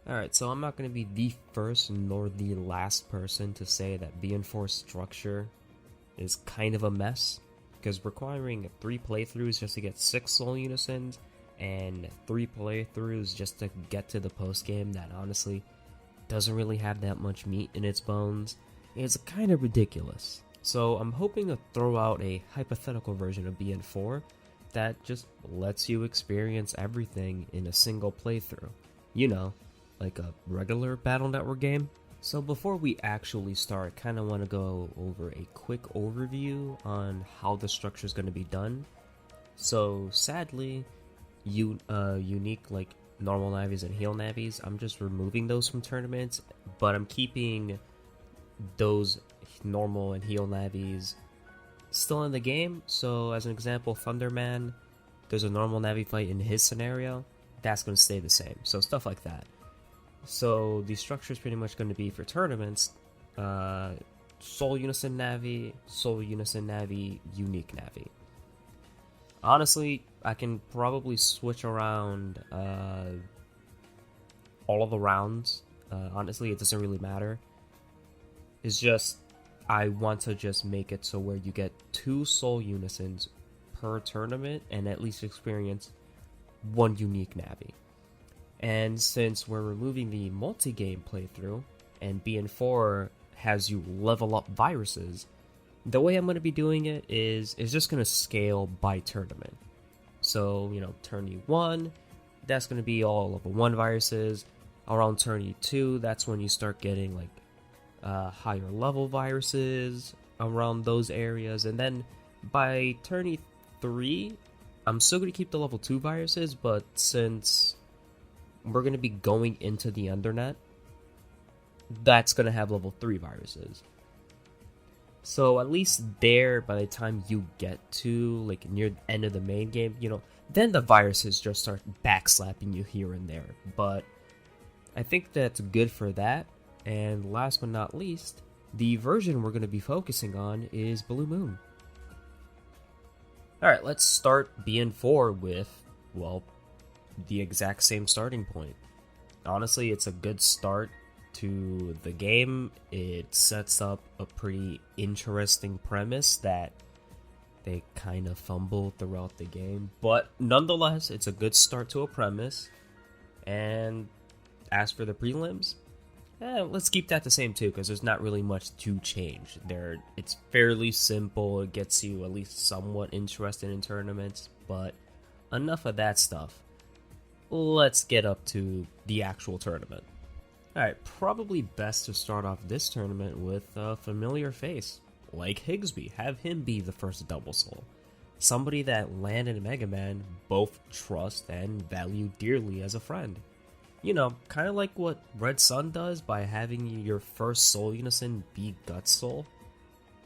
Alright, so I'm not going to be the first nor the last person to say that BN4 structure is kind of a mess, because requiring 3 playthroughs just to get 6 Soul Unisons and 3 playthroughs just to get to the post game that honestly doesn't really have that much meat in its bones is kind of ridiculous. So I'm hoping to throw out a hypothetical version of BN4 that just lets you experience everything in a single playthrough. You know, like a regular Battle Network game. So before we actually start, I kind of want to go over a quick overview on how the structure is going to be done. So sadly, unique like normal navies and heal navies, I'm just removing those from tournaments, but I'm keeping those normal and heal navies still in the game. So as an example, Thunderman, there's a normal navi fight in his scenario, that's going to stay the same. So stuff like that. So the structure is pretty much going to be for tournaments, Soul Unison Navi, Soul Unison Navi, Unique Navi. Honestly, I can probably switch around all of the rounds. Honestly, it doesn't really matter. It's just, I want to just make it so where you get 2 Soul Unisons per tournament and at least experience 1 Unique Navi. And since we're removing the multi-game playthrough, and BN4 has you level up viruses, the way I'm going to be doing it is just going to scale by tournament. So, tourney 1, that's going to be all level 1 viruses. Around tourney 2, that's when you start getting like higher level viruses around those areas. And then by tourney 3, I'm still going to keep the level 2 viruses, but since we're going to be going into the Undernet, that's going to have level 3 viruses. So at least there, by the time you get to like near the end of the main game, then the viruses just start backslapping you here and there. But I think that's good for that. And last but not least, the version we're going to be focusing on is Blue Moon. Alright, let's start BN4 with, well, the exact same starting point. Honestly, it's a good start to the game. It sets up a pretty interesting premise that they kind of fumble throughout the game, but nonetheless, it's a good start to a premise. And as for the prelims, let's keep that the same too, because there's not really much to change there. It's fairly simple. It gets you at least somewhat interested in tournaments, but enough of that stuff. Let's get up to the actual tournament. Alright, probably best to start off this tournament with a familiar face, like Higsby. Have him be the first double soul. Somebody that Lan and Mega Man both trust and value dearly as a friend. Kind of like what Red Sun does by having your first Soul Unison be Guts Soul.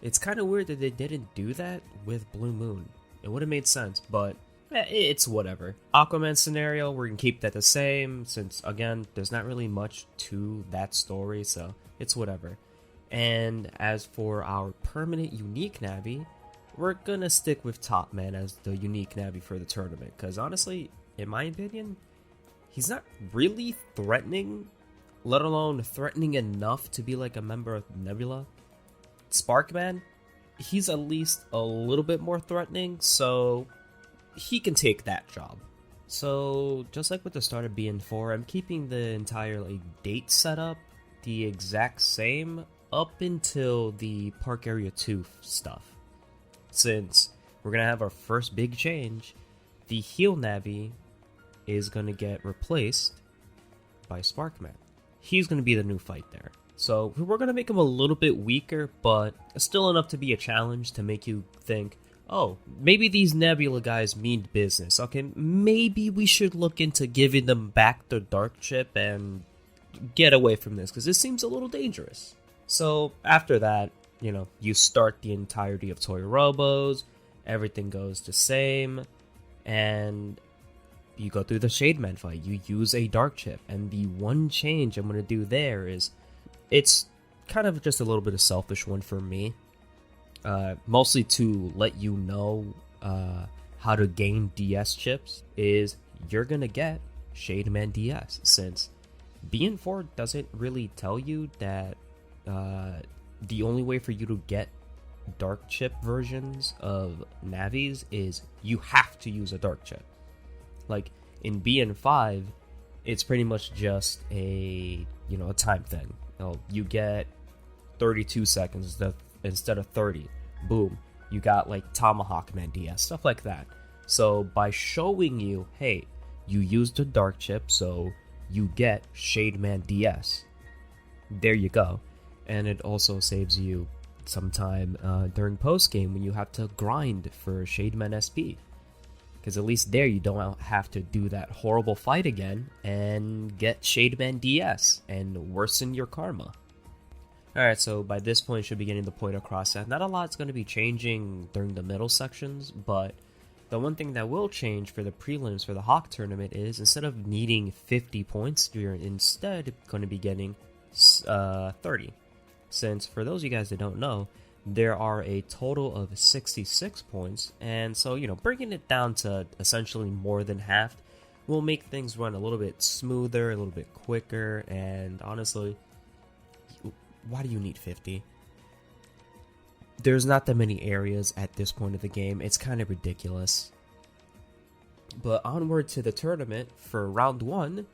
It's kind of weird that they didn't do that with Blue Moon. It would have made sense, but it's whatever. Aquaman scenario, we're going to keep that the same, since, again, there's not really much to that story, so it's whatever. And as for our permanent unique Navi, we're going to stick with Top Man as the unique Navi for the tournament, because honestly, in my opinion, he's not really threatening, let alone threatening enough to be like a member of Nebula. Sparkman, he's at least a little bit more threatening, so he can take that job. So just like with the start of BN4, I'm keeping the entire date setup the exact same up until the Park Area 2 stuff. Since we're going to have our first big change, the heal Navi is going to get replaced by Sparkman. He's going to be the new fight there. So we're going to make him a little bit weaker, but still enough to be a challenge to make you think, oh, maybe these Nebula guys mean business. Okay, maybe we should look into giving them back their Dark Chip and get away from this, because this seems a little dangerous. So after that, you start the entirety of Toy Robos, everything goes the same, and you go through the Shademan fight. You use a Dark Chip, and the one change I'm going to do there is, it's kind of just a little bit of selfish one for me. Mostly to let you know how to gain DS chips, is you're gonna get Shademan DS, since BN4 doesn't really tell you that the only way for you to get dark chip versions of Navis is you have to use a dark chip. Like in BN5, it's pretty much just a time thing. You get 32 seconds instead of 30. Boom, you got like Tomahawk Man DS, stuff like that. So by showing you, hey, you used a dark chip, so you get Shademan DS. There you go. And it also saves you some time during post-game when you have to grind for Shademan SP. Because at least there you don't have to do that horrible fight again and get Shademan DS and worsen your karma. Alright, so by this point you should be getting the point across that not a lot's going to be changing during the middle sections, but the one thing that will change for the prelims for the Hawk tournament is instead of needing 50 points, you're instead going to be getting 30. Since for those of you guys that don't know, there are a total of 66 points, and so, bringing it down to essentially more than half will make things run a little bit smoother, a little bit quicker, and honestly, why do you need 50? There's not that many areas at this point of the game. It's kind of ridiculous. But onward to the tournament for round 1,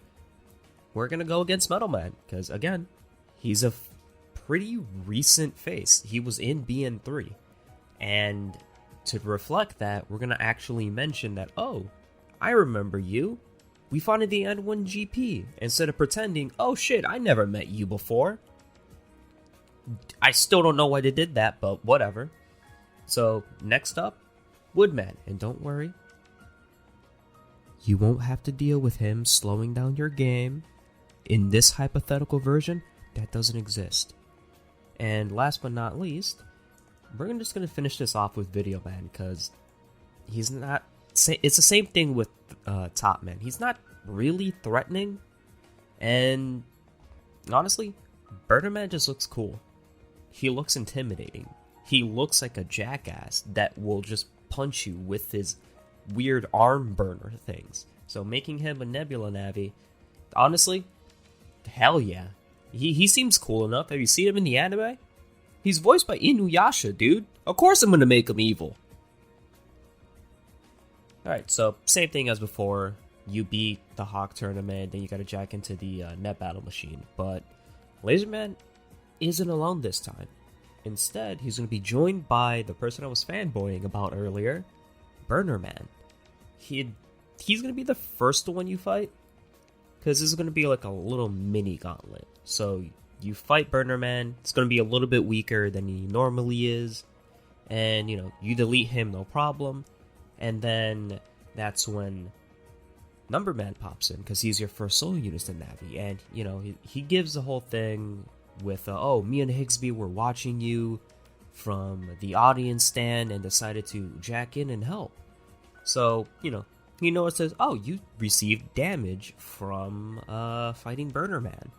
we're going to go against Metal Man, because again, he's a pretty recent face. He was in BN3. And to reflect that, we're going to actually mention that, oh, I remember you. We fought in the N1 GP, instead of pretending, oh shit, I never met you before. I still don't know why they did that, but whatever. So, next up, Woodman. And don't worry, you won't have to deal with him slowing down your game. In this hypothetical version, that doesn't exist. And last but not least, we're just going to finish this off with Video Man, because he's not... It's the same thing with Top Man. He's not really threatening, and honestly, Burner Man just looks cool. He looks intimidating. He looks like a jackass that will just punch you with his weird arm burner things. So making him a Nebula Navi, honestly, hell yeah. He seems cool enough. Have you seen him in the anime? He's voiced by Inuyasha, dude. Of course I'm gonna make him evil. Alright, so same thing as before. You beat the Hawk tournament, then you gotta jack into the net battle machine. But Laserman isn't alone this time. Instead, he's going to be joined by the person I was fanboying about earlier, Burner Man. He's going to be the first one you fight, because this is going to be like a little mini gauntlet. So you fight Burner Man, it's going to be a little bit weaker than he normally is, and you delete him no problem, and then that's when Number Man pops in, because he's your first solo Unison Navi, and he gives the whole thing with, oh, me and Higsby were watching you from the audience stand and decided to jack in and help. So, he notices, oh, you received damage from fighting Burner Man.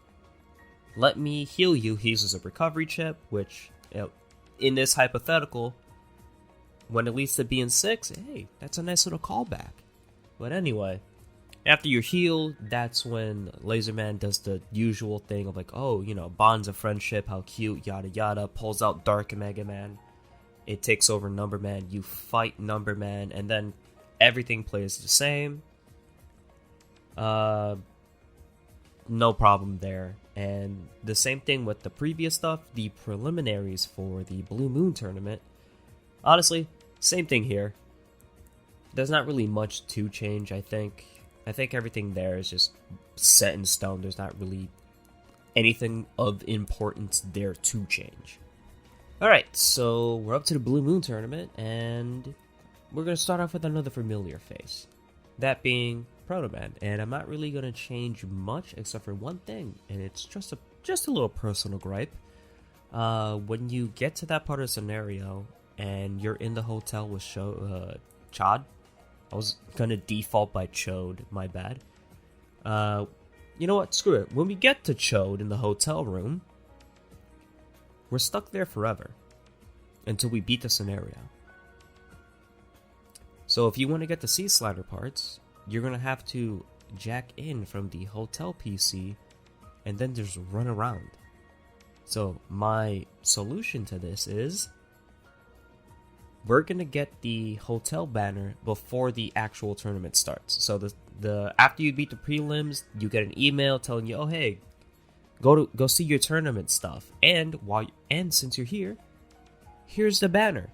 Let me heal you. He uses a recovery chip, which, in this hypothetical, when it leads to being 6, hey, that's a nice little callback. But anyway, after you're healed, that's when Laserman does the usual thing of like, oh, bonds of friendship, how cute, yada yada, pulls out Dark Mega Man. It takes over Number Man, you fight Number Man, and then everything plays the same. No problem there. And the same thing with the previous stuff, the preliminaries for the Blue Moon tournament. Honestly, same thing here. There's not really much to change, I think. I think everything there is just set in stone. There's not really anything of importance there to change. Alright, so we're up to the Blue Moon tournament, and we're going to start off with another familiar face. That being Proto Man. And I'm not really going to change much except for one thing, and it's just a little personal gripe. When you get to that part of the scenario, and you're in the hotel with Chad, I was gonna default by Chode, my bad. You know what, screw it. When we get to Chode in the hotel room, we're stuck there forever. Until we beat the scenario. So if you want to get the Sea Slider parts, you're gonna have to jack in from the hotel PC and then just run around. So my solution to this is we're gonna get the hotel banner before the actual tournament starts. So the after you beat the prelims, you get an email telling you, oh hey, go see your tournament stuff. And since you're here, here's the banner.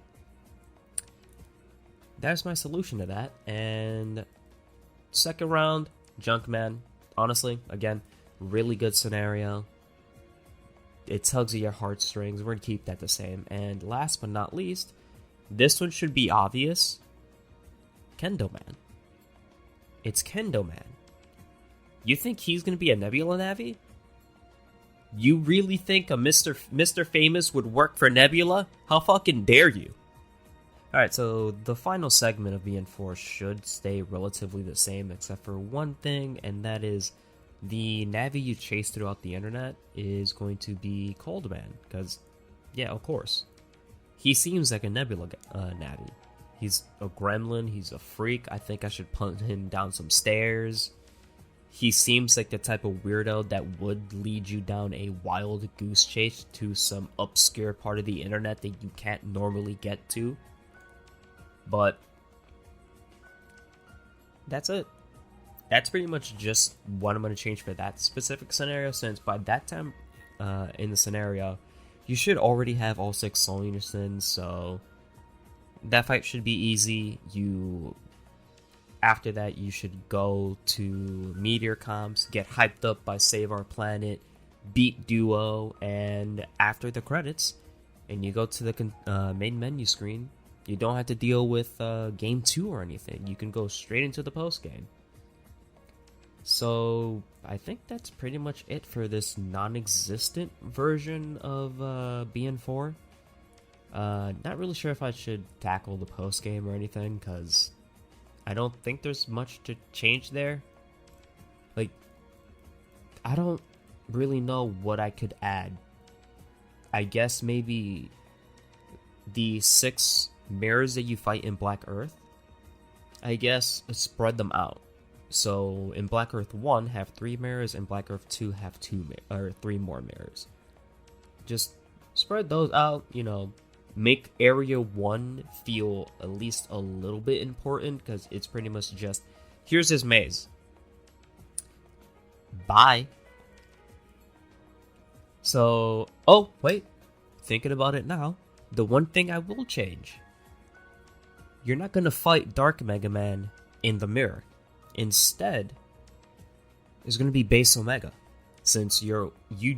That's my solution to that. And second round, Junkman. Honestly, again, really good scenario. It tugs at your heartstrings. We're gonna keep that the same. And last but not least, this one should be obvious. Kendo Man. It's Kendo Man. You think he's gonna be a Nebula Navi? You really think a Mr. Famous would work for Nebula? How fucking dare you? Alright, so the final segment of BN4 should stay relatively the same except for one thing, and that is the Navi you chase throughout the internet is going to be Cold Man, because, yeah, of course. He seems like a Nebula Navi. He's a gremlin, he's a freak. I think I should punt him down some stairs. He seems like the type of weirdo that would lead you down a wild goose chase to some obscure part of the internet that you can't normally get to. But that's it. That's pretty much just what I'm going to change for that specific scenario, since by that time in the scenario, you should already have all 6 Soul Unisons, so that fight should be easy. After that, you should go to Meteor Comps, get hyped up by Save Our Planet, beat Duo, and after the credits, and you go to the main menu screen, you don't have to deal with Game 2 or anything. You can go straight into the post-game. So, I think that's pretty much it for this non-existent version of BN4. Not really sure if I should tackle the post-game or anything, because I don't think there's much to change there. Like, I don't really know what I could add. I guess maybe the 6 mirrors that you fight in Black Earth, I guess spread them out. So in Black Earth 1 have 3 mirrors, and Black Earth 2 have 3 more mirrors. Just spread those out, make Area 1 feel at least a little bit important, because it's pretty much just, here's his maze. Bye. So, oh, wait. Thinking about it now, the one thing I will change. You're not going to fight Dark Mega Man in the mirror. Instead, it's going to be Base Omega, since you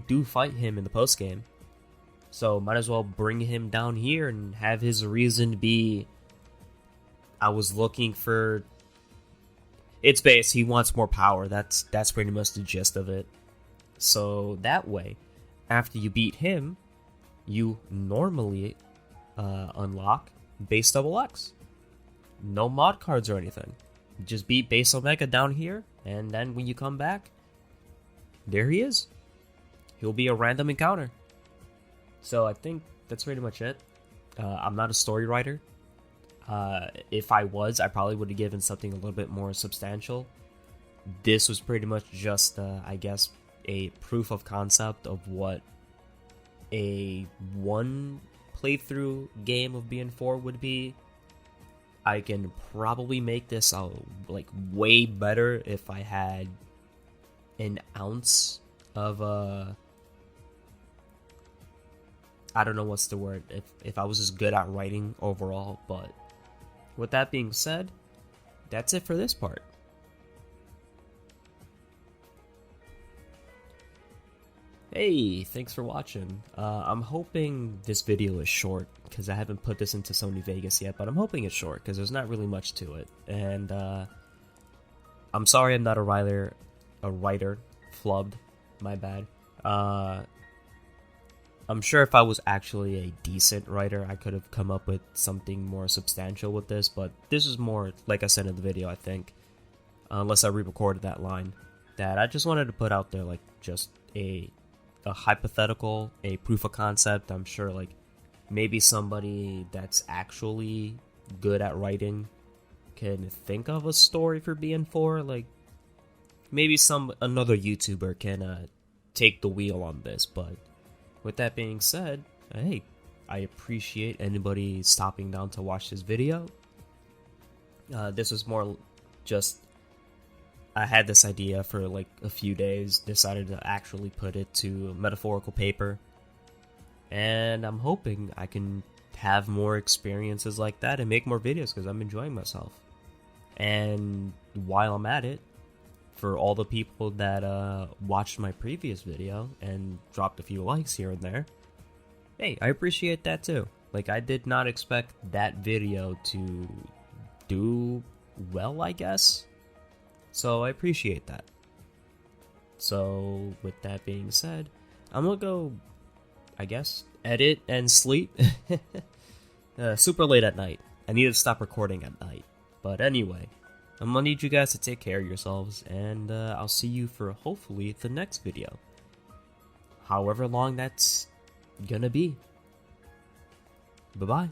do fight him in the postgame. So might as well bring him down here and have his reason be, I was looking for... It's Base, he wants more power. That's pretty much the gist of it. So that way, after you beat him, you normally unlock Base XX. No mod cards or anything. Just beat Base Omega down here, and then when you come back, there he is. He'll be a random encounter. So I think that's pretty much it. I'm not a story writer. If I was, I probably would have given something a little bit more substantial. This was pretty much just, I guess, a proof of concept of what a one playthrough game of BN4 would be. I can probably make this way better if I had an ounce of I don't know what's the word, if I was just good at writing overall. But with that being said, that's it for this part. Hey, thanks for watching. I'm hoping this video is short, because I haven't put this into Sony Vegas yet, but I'm hoping it's short, because there's not really much to it. And I'm sorry I'm not a writer, flubbed, my bad. I'm sure if I was actually a decent writer, I could have come up with something more substantial with this, but this is more, like I said in the video, I think, unless I re-recorded that line, that I just wanted to put out there, just a hypothetical, a proof of concept. I'm sure maybe somebody that's actually good at writing can think of a story for BN4. Maybe another YouTuber can take the wheel on this. But with that being said, hey, I appreciate anybody stopping down to watch this video. This was more just, I had this idea for like a few days, decided to actually put it to metaphorical paper, and I'm hoping I can have more experiences like that and make more videos because I'm enjoying myself. And while I'm at it, for all the people that watched my previous video and dropped a few likes here and there, hey, I appreciate that too. Like, I did not expect that video to do well, I guess. So I appreciate that. So with that being said, I'm gonna go, I guess, edit and sleep. Super late at night. I need to stop recording at night. But anyway, I'm gonna need you guys to take care of yourselves, and I'll see you for hopefully the next video. However long that's gonna be. Bye-bye.